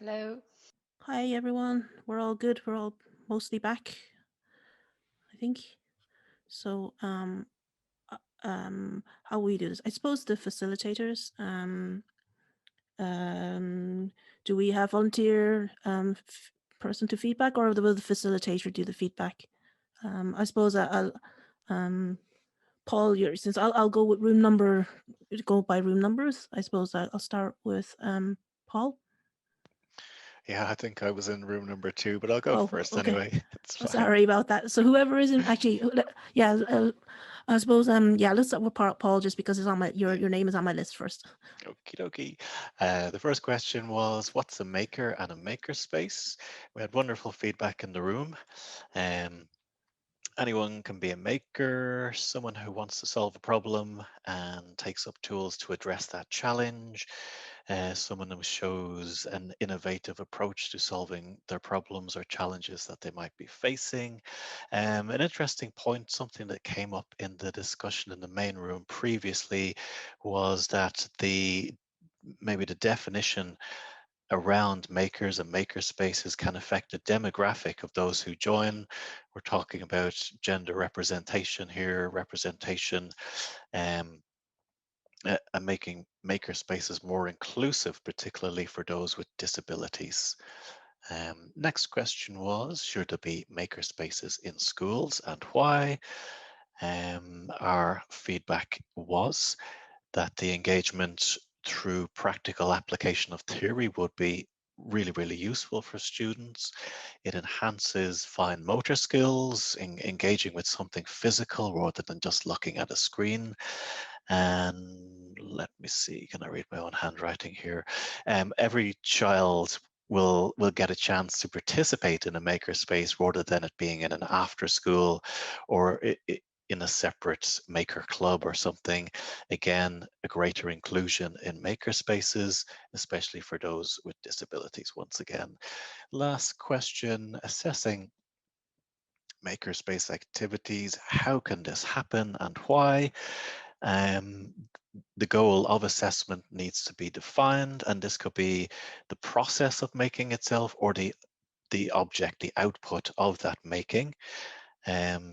Hello. Hi everyone, we're all good. We're all mostly back, I think. So, how we do this? I suppose the facilitators. Um, do we have volunteer person to feedback, or will the facilitator do the feedback? I suppose I'll Paul, since I'll go with room number, go by room numbers. I suppose I'll start with Paul. Yeah, I think I was in room number 2, but I'll go Oh, first okay. anyway. It's Oh, fine. sorry about that. So whoever is in actually, yeah, I suppose yeah, let's start with Paul just because it's on my Yeah, your name is on my list first. okie dokie. The first question was, what's a maker and a makerspace? We had wonderful feedback in the room. Um, Anyone can be a maker, someone who wants to solve a problem and takes up tools to address that challenge, someone who shows an innovative approach to solving their problems or challenges that they might be facing. An interesting point, something that came up in the discussion in the main room previously, was that maybe the definition around makers and maker spaces can affect the demographic of those who join. We're talking about gender representation here, representation, um, and making maker spaces more inclusive, particularly for those with disabilities. Next question was, should there be maker spaces in schools and why? Our feedback was that the engagement through practical application of theory would be really useful for students. It enhances fine motor skills, engaging with something physical rather than just looking at a screen. And let me see, can I read my own handwriting here? Every child will get a chance to participate in a makerspace rather than it being in an after school or in a separate maker club or something. Again, a greater inclusion in makerspaces, especially for those with disabilities. Once again, last question, assessing makerspace activities. How can this happen and why? Um, the goal of assessment needs to be defined, and this could be the process of making itself or the object, the output of that making.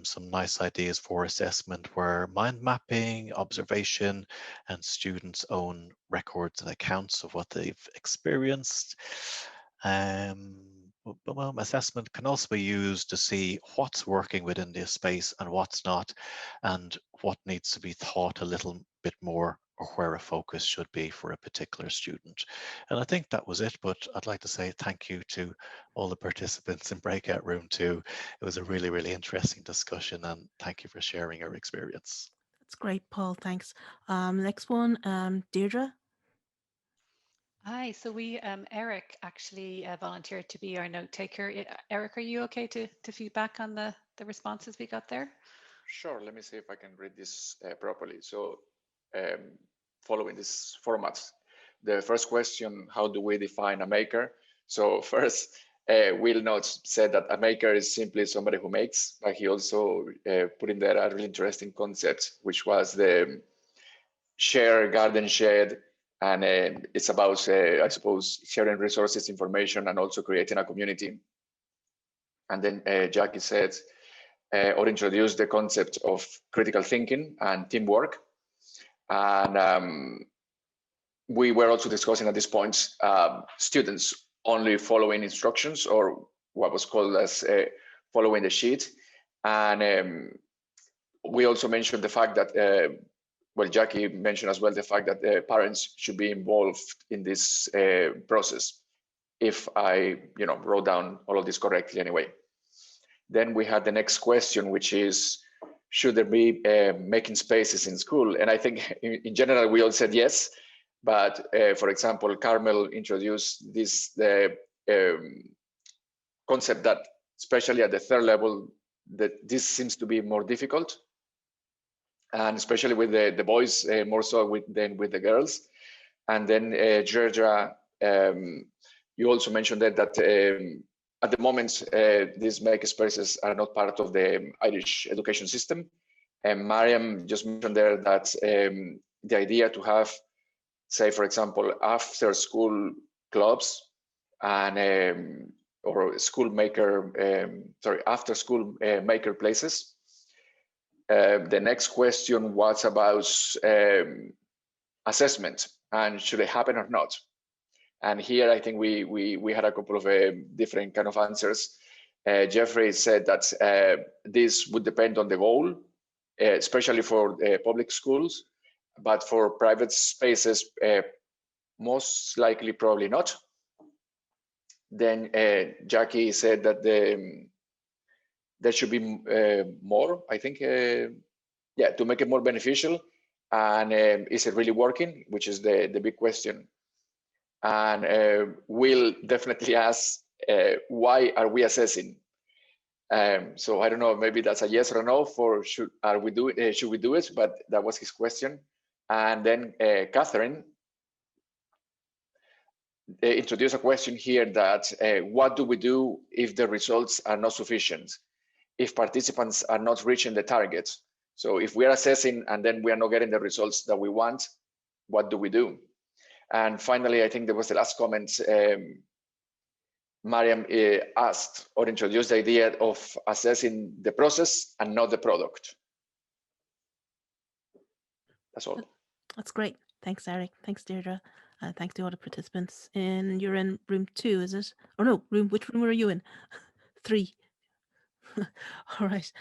Some nice ideas for assessment were mind mapping, observation, and students' own records and accounts of what they've experienced. Well, assessment can also be used to see what's working within this space and what's not, and what needs to be taught a little bit more, or where a focus should be for a particular student. And I think that was it, but I'd like to say thank you to all the participants in Breakout Room 2. It was a really interesting discussion, and thank you for sharing your experience. That's great, Paul. Thanks. Next one, Deirdre. Hi. So Eric actually volunteered to be our note taker. Eric, are you okay to feedback on the responses we got there? Sure, let me see if I can read this properly. So following this format, the first question, how do we define a maker? So first, Will Notes said that a maker is simply somebody who makes, but he also put in there a really interesting concept, which was the share garden shed. And it's about, I suppose, sharing resources, information, and also creating a community. And then Jackie said, or introduced the concept of critical thinking and teamwork. And we were also discussing at this point students only following instructions, or what was called as following the sheet. And we also mentioned the fact that, well, Jackie mentioned as well the fact that parents should be involved in this process. If I, wrote down all of this correctly anyway. Then we had the next question, which is, should there be making spaces in school? And I think in general, we all said yes. But for example, Carmel introduced this concept that, especially at the third level, that this seems to be more difficult. And especially with the boys, more so than with the girls. And then Georgia, you also mentioned that at the moment, these makerspaces are not part of the Irish education system. And Mariam just mentioned there that the idea to have, say, for example, after school clubs and or school maker, after school maker places. The next question was about assessment and should it happen or not. And here I think we had a couple of different kind of answers. Jeffrey said that this would depend on the goal, especially for public schools, but for private spaces, most likely probably not. Then Jackie said that there should be more, I think, yeah, to make it more beneficial. And is it really working, which is the big question. And we'll definitely ask, why are we assessing? So I don't know, maybe that's a yes or a no for should we do it? But that was his question. And then Catherine introduced a question here that what do we do if the results are not sufficient? If participants are not reaching the target? So if we are assessing and then we are not getting the results that we want, what do we do? And finally, I think there was the last comment. Mariam asked or introduced the idea of assessing the process and not the product. That's all. That's great. Thanks, Eric. Thanks, Deirdre. Thanks to all the participants. And you're in room 2, is it? Oh no, which room were you in? 3. All right.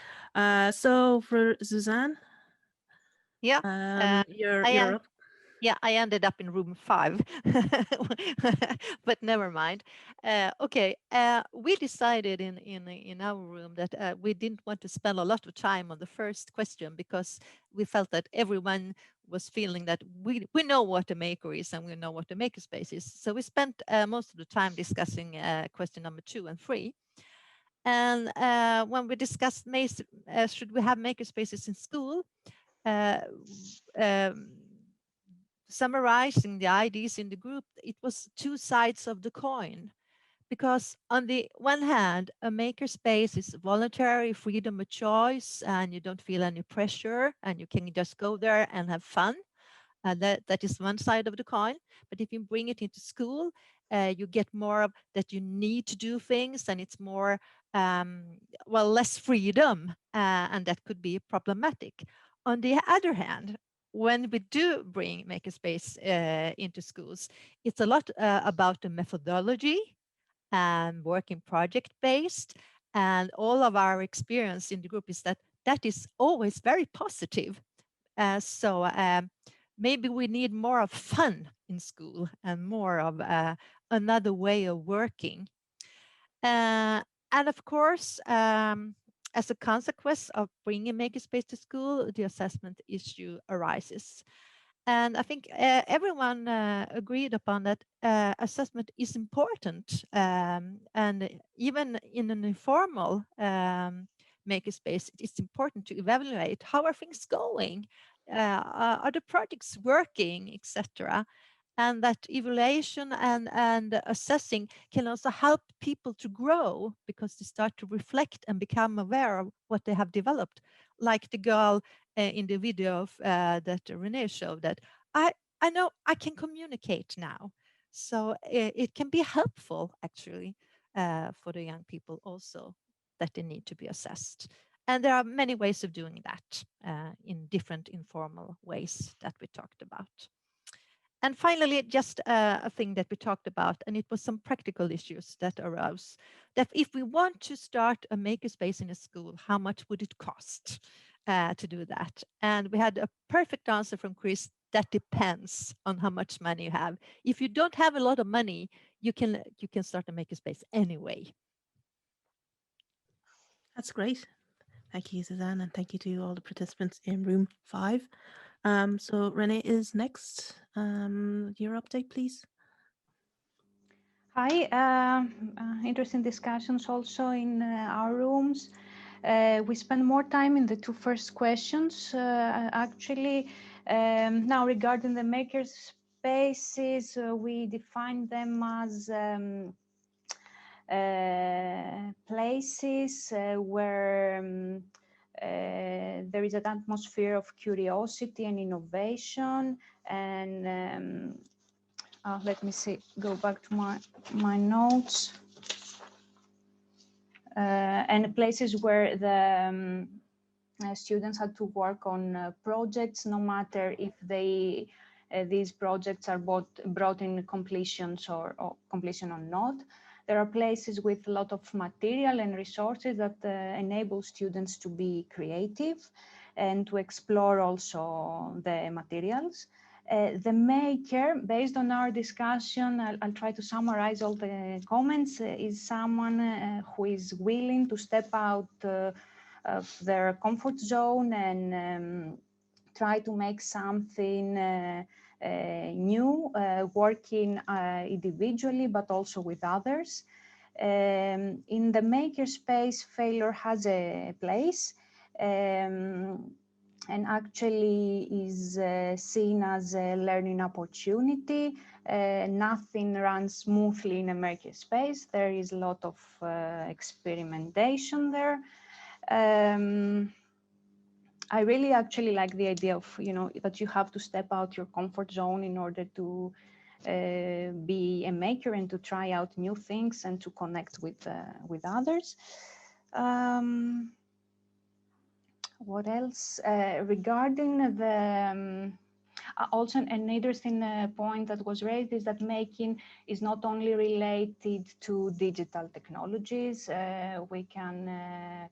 So for Suzanne, yeah, you're up. Yeah, I ended up in room 5, but never mind. Okay, we decided in our room that we didn't want to spend a lot of time on the first question because we felt that everyone was feeling that we know what a maker is and we know what a makerspace is. So we spent most of the time discussing question number 2 and 3. And when we discussed should we have makerspaces in school, summarizing the ideas in the group, it was 2 sides of the coin. Because on the one hand, a makerspace is voluntary, freedom of choice, and you don't feel any pressure, and you can just go there and have fun. That is one side of the coin. But if you bring it into school, you get more of that you need to do things, and it's more, less freedom, and that could be problematic. On the other hand, when we do bring makerspace into schools, it's a lot about the methodology and working project based. And all of our experience in the group is that that is always very positive. So maybe we need more of fun in school and more of another way of working. And of course, as a consequence of bringing makerspace to school, the assessment issue arises. And I think everyone agreed upon that assessment is important. And even in an informal makerspace, it's important to evaluate how are things going, are the projects working, etc. And that evaluation and assessing can also help people to grow because they start to reflect and become aware of what they have developed. Like the girl in the video that Renee showed, that I know I can communicate now. So it can be helpful actually for the young people also, that they need to be assessed. And there are many ways of doing that in different informal ways that we talked about. And finally, just a thing that we talked about, and it was some practical issues that arose. That if we want to start a makerspace in a school, how much would it cost to do that? And we had a perfect answer from Chris. That depends on how much money you have. If you don't have a lot of money, you can start a makerspace anyway. That's great. Thank you, Suzanne, and thank you to all the participants in room 5. So Renee is next. Your update, please. Hi, interesting discussions also in our rooms. We spend more time in the 2 first questions. Actually, now regarding the maker spaces, we define them as places where there is an atmosphere of curiosity and innovation, and let me see, go back to my notes. And places where the students had to work on projects, no matter if they these projects are brought in completions or completion or not. There are places with a lot of material and resources that enable students to be creative and to explore also the materials. The maker, based on our discussion, I'll try to summarize all the comments, is someone who is willing to step out of their comfort zone and try to make something new, working individually, but also with others. In the makerspace, failure has a place. And actually is seen as a learning opportunity. Nothing runs smoothly in a makerspace. There is a lot of experimentation there. I really actually like the idea of, that you have to step out your comfort zone in order to be a maker and to try out new things and to connect with others. What else? Regarding the also an interesting point that was raised is that making is not only related to digital technologies. We can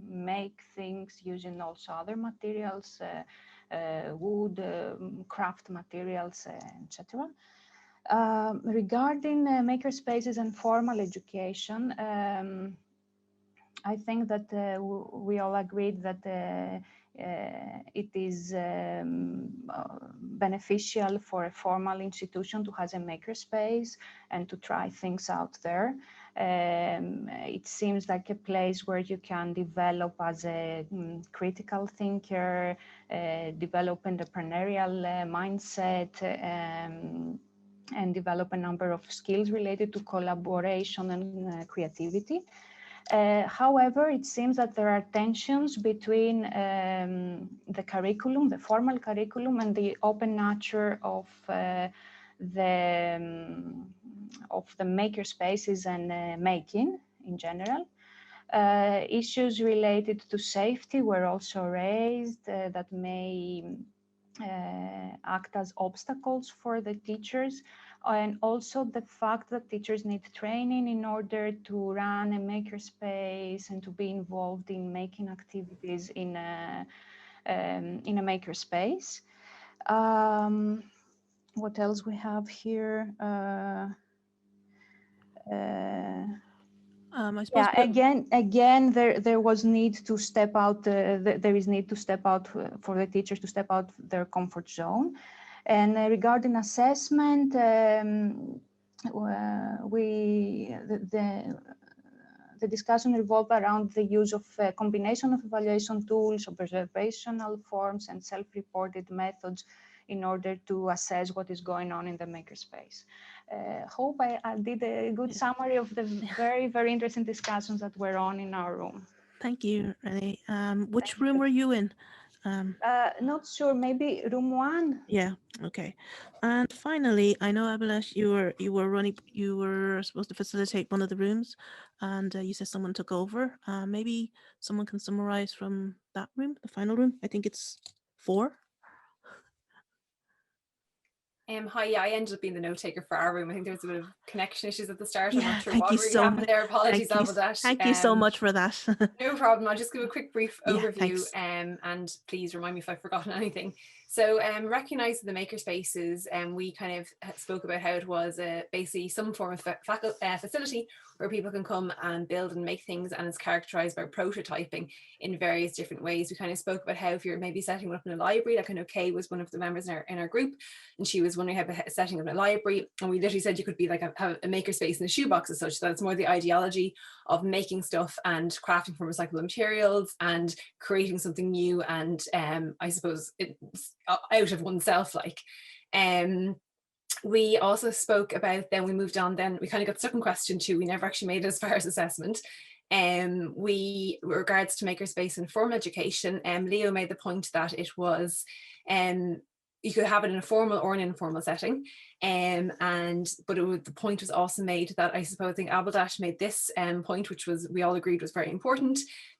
make things using also other materials, wood, craft materials, etc. Regarding makerspaces and formal education, I think that we all agreed that it is beneficial for a formal institution to have a makerspace and to try things out there. It seems like a place where you can develop as a critical thinker, develop entrepreneurial mindset, and develop a number of skills related to collaboration and creativity. However, it seems that there are tensions between the curriculum, the formal curriculum, and the open nature of the maker spaces and making in general. Issues related to safety were also raised that may act as obstacles for the teachers, and also the fact that teachers need training in order to run a makerspace and to be involved in making activities in a makerspace. What else we have here? I suppose Again, there was need to step out. There is need to step out for the teachers to step out their comfort zone. And regarding assessment, the discussion revolved around the use of a combination of evaluation tools, observational forms, and self-reported methods in order to assess what is going on in the makerspace. Hope I did a good summary of the very, very interesting discussions that were on in our room. Thank you, Renee. Which room were you in? Not sure, maybe room 1. Yeah, okay. And finally, I know, Abhilash, you were supposed to facilitate one of the rooms, and you said someone took over. Maybe someone can summarize from that room, the final room. I think it's 4. Hi, yeah, I ended up being the note taker for our room. I think there was a bit of connection issues at the start. I'm Yeah, not sure thank what you really so happened much. there. Apologies Thank about that. Thank you so much for that. No problem. I'll just give a quick brief Yeah, overview thanks. and please remind me if I've forgotten anything. So recognizing the makerspaces, we kind of spoke about how it was basically some form of facility where people can come and build and make things, and it's characterized by prototyping in various different ways. We kind of spoke about how if you're maybe setting one up in a library, like I know Kay was one of the members in our group, and she was wondering how setting up a library, and we literally said you could be like have a makerspace in a shoebox as such. That it's more the ideology of making stuff and crafting from recyclable materials and creating something new, and I suppose it's out of oneself. We also spoke about, then we moved on, then we kind of got stuck in question 2. We never actually made it as far as assessment. We, regards to makerspace and formal education, Leo made the point that it was you could have it in a formal or an informal setting. The point was also made that I think Abeldash made this point, which was we all agreed was very important,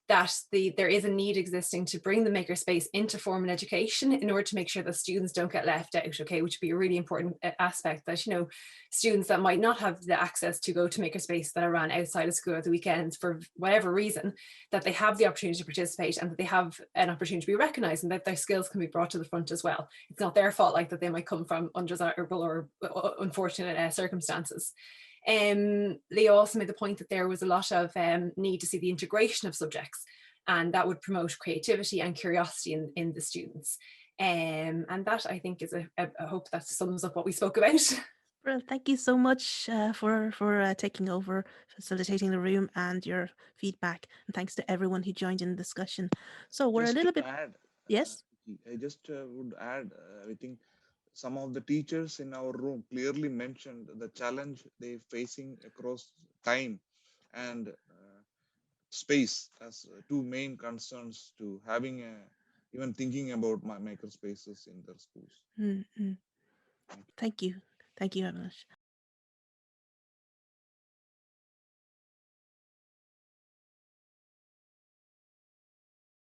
that there is a need existing to bring the makerspace into formal education in order to make sure that students don't get left out, okay, which would be a really important aspect, that, you know, students that might not have the access to go to makerspace that are run outside of school at the weekends for whatever reason, that they have the opportunity to participate and that they have an opportunity to be recognized and that their skills can be brought to the front as well. It's not their fault, like, that they might come from undesirable or unfortunate circumstances. They also made the point that there was a lot of need to see the integration of subjects, and that would promote creativity and curiosity in the students. And that, I think, is I hope that sums up what we spoke about. Well, thank you so much for taking over, facilitating the room, and your feedback. And thanks to everyone who joined in the discussion. So we're Just a little to bit, add, yes? I just would add, I think some of the teachers in our room clearly mentioned the challenge they're facing across time and space as two main concerns to having even thinking about my maker spaces in their schools. Mm-hmm. Thank you. Thank you, Abhilash.